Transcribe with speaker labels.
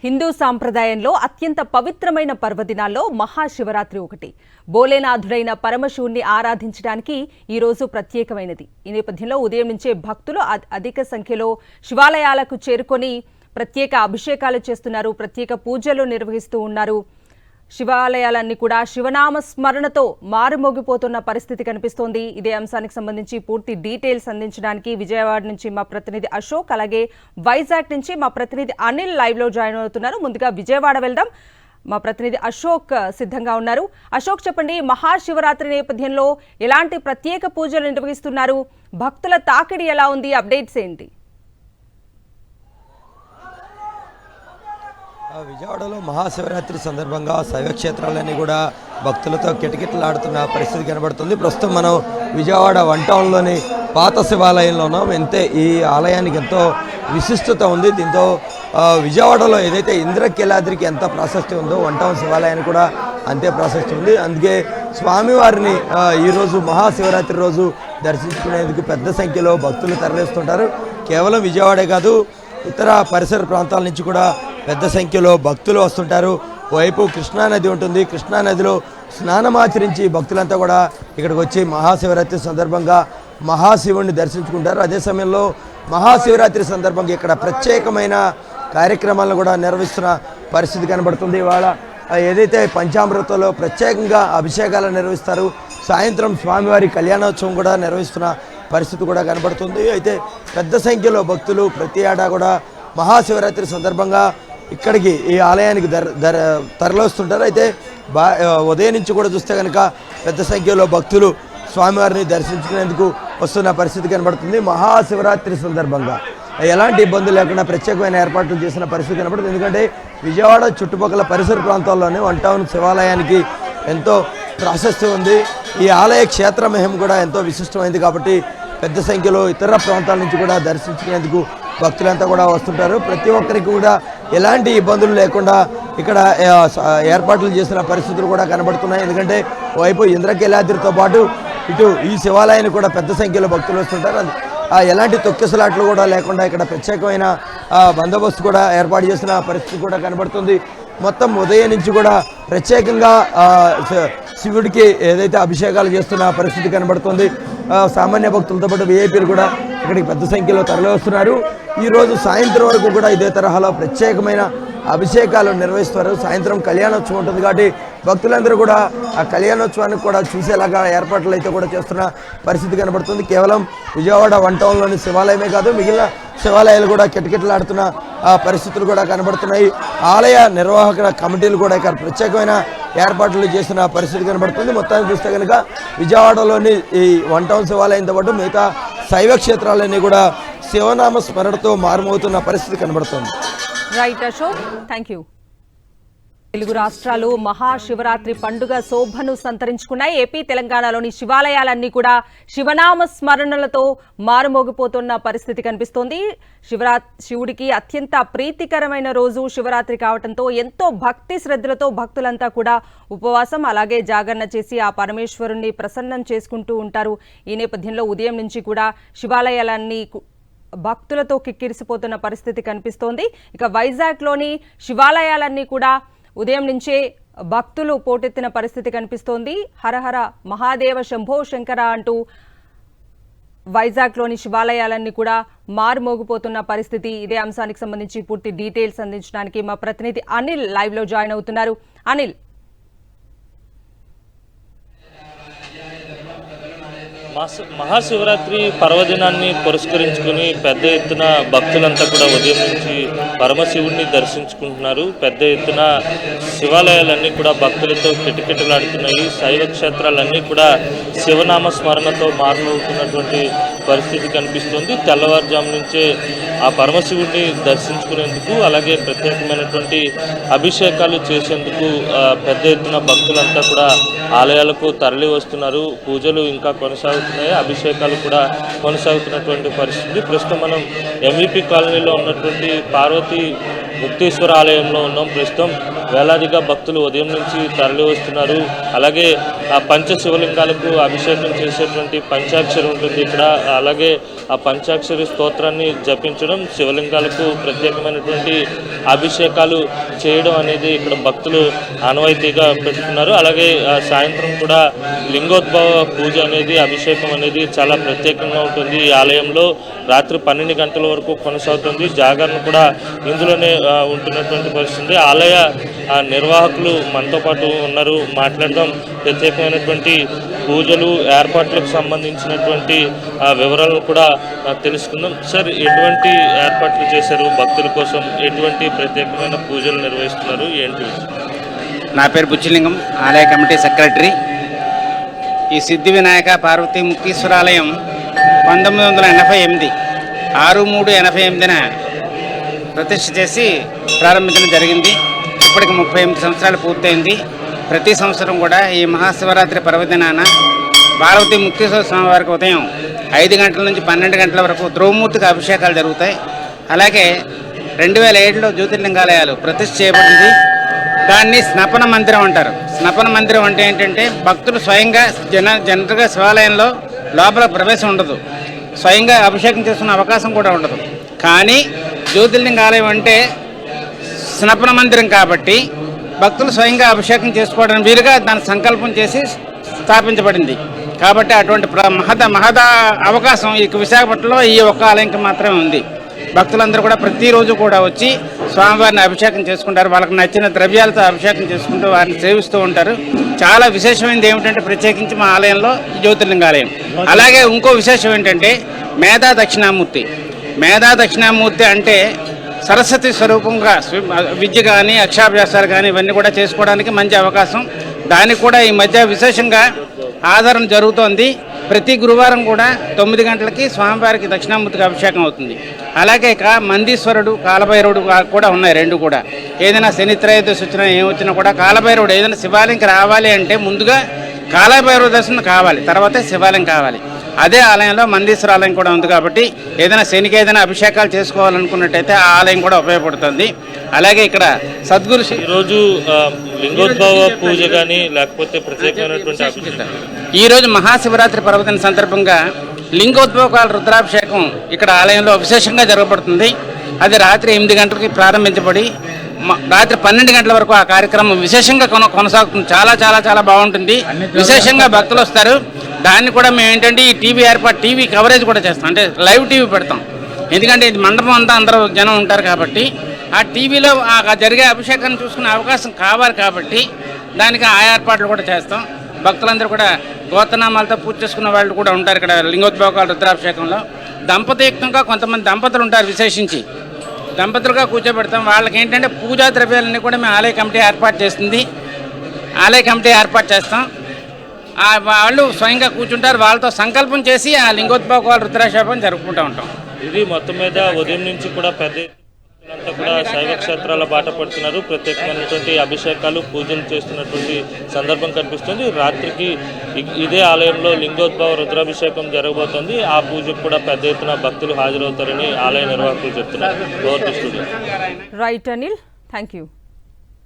Speaker 1: హిందూ సాంప్రదాయంలో అత్యంత పవిత్రమైన పర్వదినాల్లో మహాశివరాత్రి ఒకటి. భోలేనాథుడైన పరమశివుణ్ణి ఆరాధించడానికి ఈ రోజు ప్రత్యేకమైనది. ఈ నేపథ్యంలో ఉదయం నుంచే భక్తులు అధిక సంఖ్యలో శివాలయాలకు చేరుకొని ప్రత్యేక అభిషేకాలు చేస్తున్నారు, ప్రత్యేక పూజలు నిర్వహిస్తూ ఉన్నారు. శివాలయాలన్నీ కూడా శివనామ స్మరణతో మారుమోగిపోతున్న పరిస్థితి కనిపిస్తోంది. ఇదే అంశానికి సంబంధించి పూర్తి డీటెయిల్స్ అందించడానికి విజయవాడ నుంచి మా ప్రతినిధి అశోక్, అలాగే వైజాగ్ నుంచి మా ప్రతినిధి అనిల్ లైవ్ లో జాయిన్ అవుతున్నారు. ముందుగా విజయవాడ వెళ్దాం. మా ప్రతినిధి అశోక్ సిద్ధంగా ఉన్నారు. అశోక్, చెప్పండి, మహాశివరాత్రి నేపథ్యంలో ఎలాంటి ప్రత్యేక పూజలు నిర్వహిస్తున్నారు? భక్తుల తాకిడి ఎలా ఉంది? అప్డేట్స్ ఏంటి?
Speaker 2: విజయవాడలో మహాశివరాత్రి సందర్భంగా శైవ క్షేత్రాలన్నీ కూడా భక్తులతో కిటకిటలాడుతున్న పరిస్థితి కనబడుతుంది. ప్రస్తుతం మనం విజయవాడ వన్ టౌన్లోని పాత శివాలయంలో ఉన్నాం. ఈ ఆలయానికి ఎంతో విశిష్టత ఉంది. దీంతో విజయవాడలో ఏదైతే ఇంద్రకీలాద్రికి ఎంత ప్రాశస్తి ఉందో వన్ టౌన్ శివాలయానికి కూడా అంతే ప్రాశస్తి ఉంది. అందుకే స్వామివారిని ఈరోజు మహాశివరాత్రి రోజు దర్శించుకునేందుకు పెద్ద సంఖ్యలో భక్తులు తరలిస్తుంటారు. కేవలం విజయవాడే కాదు, ఇతర పరిసర ప్రాంతాల నుంచి కూడా పెద్ద సంఖ్యలో భక్తులు వస్తుంటారు. వైపు కృష్ణానది ఉంటుంది. కృష్ణానదిలో స్నానమాచరించి భక్తులంతా కూడా ఇక్కడికి వచ్చి మహాశివరాత్రి సందర్భంగా మహాశివుడిని దర్శించుకుంటారు. అదే సమయంలో మహాశివరాత్రి సందర్భంగా ఇక్కడ ప్రత్యేకమైన కార్యక్రమాలను కూడా నిర్వహిస్తున్న పరిస్థితి కనబడుతుంది. ఇవాళ ఏదైతే పంచామృతంలో ప్రత్యేకంగా అభిషేకాలు నిర్వహిస్తారు, సాయంత్రం స్వామివారి కళ్యాణోత్సవం కూడా నిర్వహిస్తున్న పరిస్థితి కూడా కనబడుతుంది. అయితే పెద్ద సంఖ్యలో భక్తులు ప్రతి ఏటా కూడా మహాశివరాత్రి సందర్భంగా ఇక్కడికి ఈ ఆలయానికి తరలిస్తుంటారు. అయితే ఉదయం నుంచి కూడా చూస్తే కనుక పెద్ద సంఖ్యలో భక్తులు స్వామివారిని దర్శించుకునేందుకు వస్తున్న పరిస్థితి కనబడుతుంది. మహాశివరాత్రి సందర్భంగా ఎలాంటి ఇబ్బందులు లేకుండా ప్రత్యేకమైన ఏర్పాట్లు చేసిన పరిస్థితి కనబడుతుంది. ఎందుకంటే విజయవాడ చుట్టుపక్కల పరిసర ప్రాంతాల్లోనే వన్ టౌన్ శివాలయానికి ఎంతో ప్రాశస్త్యం ఉంది. ఈ ఆలయ క్షేత్ర మహిమ కూడా ఎంతో విశిష్టమైంది. కాబట్టి పెద్ద సంఖ్యలో ఇతర ప్రాంతాల నుంచి కూడా దర్శించుకునేందుకు భక్తులంతా కూడా వస్తుంటారు. ప్రతి ఒక్కరికి కూడా ఎలాంటి ఇబ్బందులు లేకుండా ఇక్కడ ఏర్పాట్లు చేసిన పరిస్థితులు కూడా కనబడుతున్నాయి. ఎందుకంటే వైపు ఇంద్రకీలాద్రితో పాటు ఇటు ఈ శివాలయానికి కూడా పెద్ద సంఖ్యలో భక్తులు వస్తుంటారు. ఎలాంటి తొక్కిసలాట్లు కూడా లేకుండా ఇక్కడ ప్రత్యేకమైన బందోబస్తు కూడా ఏర్పాటు చేసిన పరిస్థితి కూడా కనబడుతుంది. మొత్తం ఉదయం నుంచి కూడా ప్రత్యేకంగా శివుడికి ఏదైతే అభిషేకాలు చేస్తున్న పరిస్థితి కనబడుతుంది. సామాన్య భక్తులతో పాటు విఐపీలు కూడా ఇక్కడికి పెద్ద సంఖ్యలో తరలి వస్తున్నారు. ఈరోజు సాయంత్రం వరకు కూడా ఇదే తరహాలో ప్రత్యేకమైన అభిషేకాలు నిర్వహిస్తారు. సాయంత్రం కళ్యాణోత్సవం ఉంటుంది కాబట్టి భక్తులందరూ కూడా ఆ కళ్యాణోత్సవానికి కూడా చూసేలాగా ఏర్పాట్లు అయితే కూడా చేస్తున్న పరిస్థితి కనబడుతుంది. కేవలం విజయవాడ వన్ టౌన్లోని శివాలయమే కాదు, మిగిలిన శివాలయాలు కూడా కిటకిటలాడుతున్న పరిస్థితులు కూడా కనబడుతున్నాయి. ఆలయ నిర్వాహక కమిటీలు కూడా ఇక్కడ ప్రత్యేకమైన ఏర్పాట్లు చేస్తున్న పరిస్థితి కనబడుతుంది. మొత్తాన్ని చూస్తే కనుక విజయవాడలోని ఈ వన్ టౌన్ శివాలయంతో పాటు మిగతా శైవ క్షేత్రాలన్నీ కూడా శివనామ స్మరణతో మారుమవుతున్న పరిస్థితి కనబడుతుంది.
Speaker 1: Right Ashok, thank you. Telugu రాష్ట్రాలు మహాశివరాత్రి పండుగ శోభను సంతరించుకున్నాయి. ఏపీ తెలంగాణలోని శివాలయాలన్నీ కూడా శివనామ స్మరణలతో మారుమోగిపోతున్న పరిస్థితి కనిపిస్తోంది. శివుడికి అత్యంత ప్రీతికరమైన రోజు శివరాత్రి కావడంతో ఎంతో భక్తి శ్రద్ధలతో భక్తులంతా కూడా ఉపవాసం అలాగే జాగరణ చేసి ఆ పరమేశ్వరుణ్ణి ప్రసన్నం చేసుకుంటూ ఉంటారు. ఈ నేపథ్యంలో ఉదయం నుంచి కూడా శివాలయాలన్నీ భక్తులతో కిక్కిరిసిపోతున్న పరిస్థితి కనిపిస్తోంది. ఇక వైజాగ్లోని శివాలయాలన్నీ కూడా ఉదయం నుంచే భక్తులు పోటెత్తిన పరిస్థితి కనిపిస్తోంది. హరహర మహాదేవ శంభో శంకర అంటూ వైజాగ్లోని శివాలయాలన్నీ కూడా మారుమోగిపోతున్న పరిస్థితి. ఇదే అంశానికి సంబంధించి పూర్తి డీటెయిల్స్ అందించడానికి మా ప్రతినిధి అనిల్ లైవ్ లో జాయిన్ అవుతున్నారు. అనిల్,
Speaker 3: మహాశివరాత్రి పర్వదినాన్ని పురస్కరించుకుని పెద్ద ఎత్తున భక్తులంతా కూడా ఉదయం నుంచి పరమశివుడిని దర్శించుకుంటున్నారు. పెద్ద ఎత్తున శివాలయాలన్నీ కూడా భక్తులతో కిటకిటలాడుతున్నాయి. శైవ క్షేత్రాలన్నీ కూడా శివనామ స్మరణతో మారుమవుతున్నటువంటి పరిస్థితి కనిపిస్తుంది. తెల్లవారుజాము నుంచే ఆ పరమశివుడిని దర్శించుకునేందుకు అలాగే ప్రత్యేకమైనటువంటి అభిషేకాలు చేసేందుకు పెద్ద ఎత్తున భక్తులంతా కూడా ఆలయాలకు తరలి వస్తున్నారు. పూజలు ఇంకా కొనసాగుతున్నాయి, అభిషేకాలు కూడా కొనసాగుతున్నటువంటి పరిస్థితి. ప్రస్తుతం మనం ఎంవిపి కాలనీలో ఉన్నటువంటి పార్వతీ ముక్తేశ్వర ఆలయంలో ఉన్నాం. ప్రస్తుతం వేలాదిగా భక్తులు ఉదయం నుంచి తరలి వస్తున్నారు. అలాగే ఆ పంచ శివలింగాలకు అభిషేకం చేసేటువంటి పంచాక్షరి ఉంటుంది ఇక్కడ. అలాగే ఆ పంచాక్షరి స్తోత్రాన్ని జపించడం, శివలింగాలకు ప్రత్యేకమైనటువంటి అభిషేకాలు చేయడం అనేది ఇక్కడ భక్తులు ఆనవాయితీగా పెట్టుకున్నారు. అలాగే సాయంత్రం కూడా లింగోద్భవ పూజ అనేది, అభిషేకం అనేది చాలా ప్రత్యేకంగా ఉంటుంది. ఈ ఆలయంలో రాత్రి 12 గంటల వరకు కొనసాగుతుంది. జాగరణ కూడా ఇందులోనే ఉంటున్నటువంటి పరిస్థితి. ఆలయ నిర్వాహకులు మనతో పాటు ఉన్నారు, మాట్లాడదాం. ప్రత్యేకమైనటువంటి పూజలు, ఏర్పాట్లకు సంబంధించినటువంటి వివరాలను కూడా తెలుసుకుందాం. సార్, ఎటువంటి ఏర్పాట్లు చేశారు భక్తుల కోసం? ఎటువంటి ప్రత్యేకమైన పూజలు నిర్వహిస్తున్నారు? ఏంటి?
Speaker 4: నా పేరు బుచ్చిలింగం, ఆలయ కమిటీ సెక్రటరీ. ఈ సిద్ధి వినాయక పార్వతీ ముక్తీశ్వరాలయం 1988 6/3/88న ప్రతిష్ఠ చేసి ప్రారంభించడం జరిగింది. ఇప్పటికి 38 సంవత్సరాలు పూర్తయింది. ప్రతి సంవత్సరం కూడా ఈ మహాశివరాత్రి పర్వదినాన పార్వతీ ముక్తీశ్వర స్వామి వారికి ఉదయం 5 గంటల నుంచి 12 గంటల వరకు ధ్రువమూర్తికి అభిషేకాలు జరుగుతాయి. అలాగే 2007లో జ్యోతిర్లింగాలయాలు ప్రతిష్ఠ చేయబడింది. దాన్ని స్నపన మందిరం అంటారు. స్నపన మందిరం అంటే ఏంటంటే భక్తులు స్వయంగా జనరల్గా శివాలయంలో లోపల ప్రవేశం ఉండదు, స్వయంగా అభిషేకం చేసుకునే అవకాశం కూడా ఉండదు. కానీ జ్యోతిర్లింగాలయం అంటే స్నపన మందిరం కాబట్టి భక్తులు స్వయంగా అభిషేకం చేసుకోవడానికి వీలుగా దాని సంకల్పం చేసి స్థాపించబడింది. కాబట్టి అటువంటి మహద అవకాశం ఈ విశాఖపట్నంలో ఈ ఒక్క ఆలయంకి మాత్రమే ఉంది. భక్తులందరూ కూడా ప్రతిరోజు కూడా వచ్చి స్వామివారిని అభిషేకం చేసుకుంటారు. వాళ్ళకి నచ్చిన ద్రవ్యాలతో అభిషేకం చేసుకుంటూ వారిని సేవిస్తూ ఉంటారు. చాలా విశేషమైనది ఏమిటంటే ప్రత్యేకించి మా ఆలయంలో జ్యోతిర్లింగాలయం. అలాగే ఇంకో విశేషం ఏంటంటే మేధా దక్షిణామూర్తి. మేధా దక్షిణామూర్తి అంటే సరస్వతి స్వరూపంగా విద్య కానీ, అక్షరాభ్యాసాలు కానీ ఇవన్నీ కూడా చేసుకోవడానికి మంచి అవకాశం. దానికి కూడా ఈ మధ్య విశేషంగా ఆదరణ జరుగుతోంది. ప్రతి గురువారం కూడా 9 గంటలకి స్వామివారికి దక్షిణామూర్తికి అభిషేకం అవుతుంది. అలాగే ఇక మందీశ్వరుడు, కాలభైరవుడు కూడా ఉన్నాయి. రెండు కూడా ఏదైనా శని త్రయోదశి వచ్చినా ఏమొచ్చినా కూడా కాలభైరవుడు ఏదైనా శివాలయంకి రావాలి అంటే ముందుగా కాలభైరవ దర్శనం కావాలి, తర్వాత శివాలయం కావాలి. అదే ఆలయంలో మందీశ్వర ఆలయం కూడా ఉంది. కాబట్టి ఏదైనా శనికి ఏదైనా అభిషేకాలు చేసుకోవాలనుకున్నట్టయితే ఆ ఆలయం కూడా ఉపయోగపడుతుంది. అలాగే ఇక్కడ సద్గురు
Speaker 3: ఈరోజు లింగోద్భవ పూజ కానీ లేకపోతే ప్రత్యేకమైనటువంటి
Speaker 4: ఈరోజు మహాశివరాత్రి పర్వదిన సందర్భంగా లింగోద్భవకాల రుద్రాభిషేకం ఇక్కడ ఆలయంలో విశేషంగా జరగబడుతుంది. అది రాత్రి 8 గంటలకి ప్రారంభించబడి రాత్రి 12 గంటల వరకు ఆ కార్యక్రమం విశేషంగా కొనసాగుతుంది. చాలా చాలా చాలా బాగుంటుంది. విశేషంగా భక్తులు వస్తారు. దాన్ని కూడా మేము ఏంటంటే ఈ టీవీ కవరేజ్ కూడా చేస్తాం, అంటే లైవ్ టీవీ పెడతాం. ఎందుకంటే ఇది మండపం అంతా అందరూ జనం ఉంటారు కాబట్టి ఆ టీవీలో జరిగే అభిషేకాన్ని చూసుకునే అవకాశం కావాలి. కాబట్టి దానికి ఆ ఏర్పాట్లు కూడా చేస్తాం. భక్తులందరూ కూడా గోత్రనామాలతో పూజ చేసుకున్న వాళ్ళు కూడా ఉంటారు ఇక్కడ లింగోద్భవకాల రుద్రాభిషేకంలో. దంపతియుక్తంగా కొంతమంది దంపతులు ఉంటారు, విశేషించి దంపతులుగా కూర్చోబెడతాం. వాళ్ళకి ఏంటంటే పూజా ద్రవ్యాలన్నీ కూడా మేము ఆలయ కమిటీ ఏర్పాటు చేస్తుంది. ఆలయ కమిటీ ఏర్పాటు చేస్తాం. వాళ్ళు స్వయంగా కూర్చుంటారు. వాళ్ళతో సంకల్పం చేసి ఆ లింగోద్భవకాల రుద్రాభిషేకం జరుపుకుంటూ ఉంటాం.
Speaker 3: ఇది మొత్తం మీద ఉదయం నుంచి కూడా పెద్ద అంతా కూడా శైవ క్షేత్రాల బాట పడుతున్నారు. ప్రత్యేకమైనటువంటి అభిషేకాలు, పూజలు చేస్తున్నటువంటి సందర్భం కనిపిస్తుంది. రాత్రికి ఇదే ఆలయంలో లింగోద్భవ రుద్రాభిషేకం జరగబోతోంది. ఆ పూజకు కూడా పెద్ద ఎత్తున భక్తులు హాజరవుతారని ఆలయ నిర్వాహకులు చెప్తున్నారు. గౌరవ studio.
Speaker 1: Right Anil, thank you.